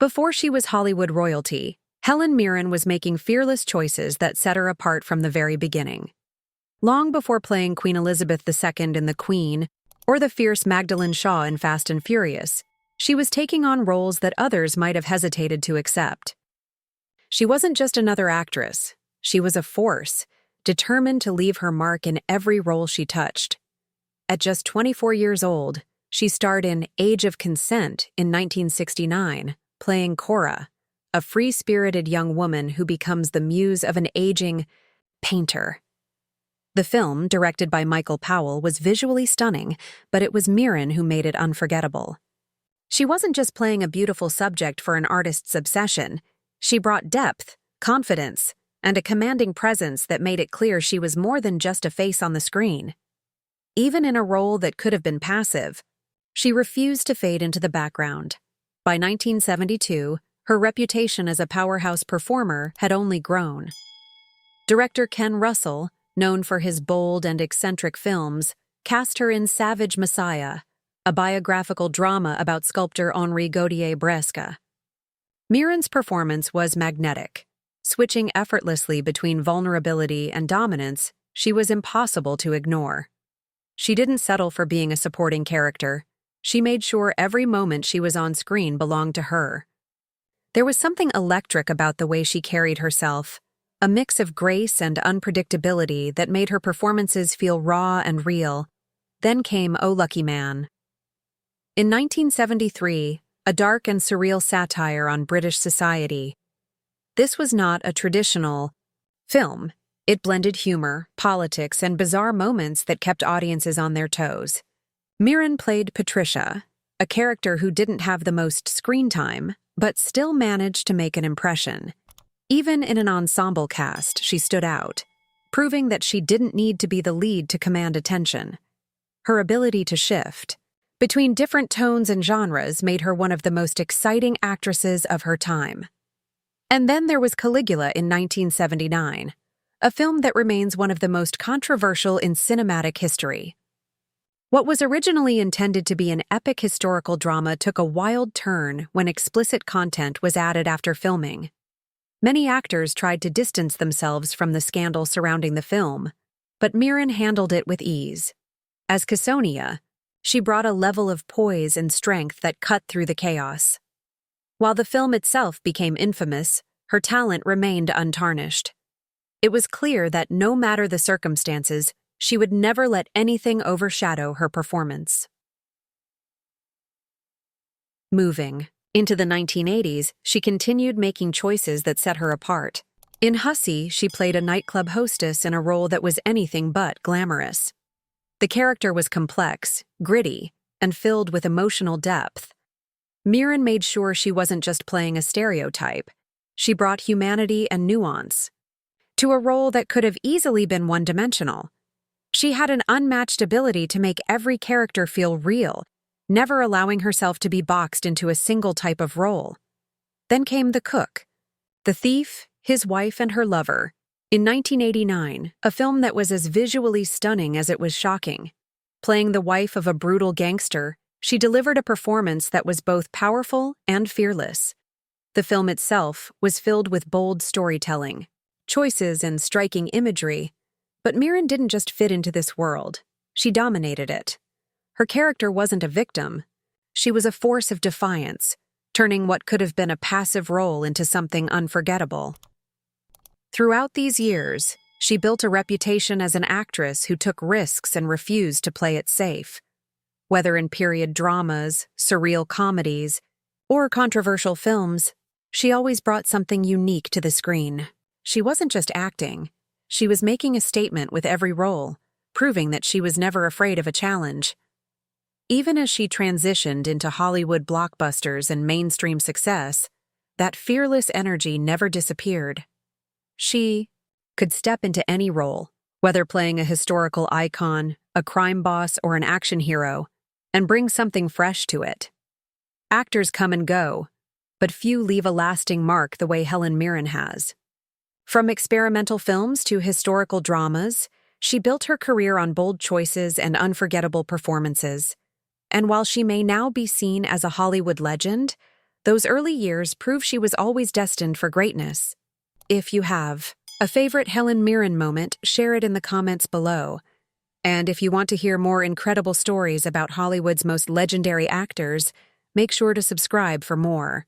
Before she was Hollywood royalty, Helen Mirren was making fearless choices that set her apart from the very beginning. Long before playing Queen Elizabeth II in The Queen or the fierce Magdalene Shaw in Fast and Furious, she was taking on roles that others might have hesitated to accept. She wasn't just another actress, she was a force, determined to leave her mark in every role she touched. At just 24 years old, she starred in Age of Consent in 1969, playing Cora, a free-spirited young woman who becomes the muse of an aging painter. The film, directed by Michael Powell, was visually stunning, but it was Mirren who made it unforgettable. She wasn't just playing a beautiful subject for an artist's obsession. She brought depth, confidence, and a commanding presence that made it clear she was more than just a face on the screen. Even in a role that could have been passive, she refused to fade into the background. By 1972, her reputation as a powerhouse performer had only grown. Director Ken Russell, known for his bold and eccentric films, cast her in Savage Messiah, a biographical drama about sculptor Henri Gautier-Bresca. Mirren's performance was magnetic. Switching effortlessly between vulnerability and dominance, she was impossible to ignore. She didn't settle for being a supporting character. She made sure every moment she was on screen belonged to her. There was something electric about the way she carried herself, a mix of grace and unpredictability that made her performances feel raw and real. Then came Oh Lucky Man. In 1973, a dark and surreal satire on British society. This was not a traditional film. It blended humor, politics, and bizarre moments that kept audiences on their toes. Mirren played Patricia, a character who didn't have the most screen time, but still managed to make an impression. Even in an ensemble cast, she stood out, proving that she didn't need to be the lead to command attention. Her ability to shift between different tones and genres made her one of the most exciting actresses of her time. And then there was Caligula in 1979, a film that remains one of the most controversial in cinematic history. What was originally intended to be an epic historical drama took a wild turn when explicit content was added after filming. Many actors tried to distance themselves from the scandal surrounding the film, but Mirren handled it with ease. As Caesonia, she brought a level of poise and strength that cut through the chaos. While the film itself became infamous, her talent remained untarnished. It was clear that no matter the circumstances, she would never let anything overshadow her performance. Moving into the 1980s, she continued making choices that set her apart. In Hussy, she played a nightclub hostess in a role that was anything but glamorous. The character was complex, gritty, and filled with emotional depth. Mirren made sure she wasn't just playing a stereotype. She brought humanity and nuance to a role that could have easily been one-dimensional. She had an unmatched ability to make every character feel real, never allowing herself to be boxed into a single type of role. Then came The Cook, the thief, his wife, and her lover. In 1989, a film that was as visually stunning as it was shocking. Playing the wife of a brutal gangster, she delivered a performance that was both powerful and fearless. The film itself was filled with bold storytelling, choices, and striking imagery. But Mirren didn't just fit into this world. She dominated it. Her character wasn't a victim. She was a force of defiance, turning what could have been a passive role into something unforgettable. Throughout these years, she built a reputation as an actress who took risks and refused to play it safe. Whether in period dramas, surreal comedies, or controversial films, she always brought something unique to the screen. She wasn't just acting. She was making a statement with every role, proving that she was never afraid of a challenge. Even as she transitioned into Hollywood blockbusters and mainstream success, that fearless energy never disappeared. She could step into any role, whether playing a historical icon, a crime boss, or an action hero, and bring something fresh to it. Actors come and go, but few leave a lasting mark the way Helen Mirren has. From experimental films to historical dramas, she built her career on bold choices and unforgettable performances. And while she may now be seen as a Hollywood legend, Those early years prove she was always destined for greatness. If you have a favorite Helen Mirren moment, share it in the comments below. And if you want to hear more incredible stories about Hollywood's most legendary actors, make sure to subscribe for more.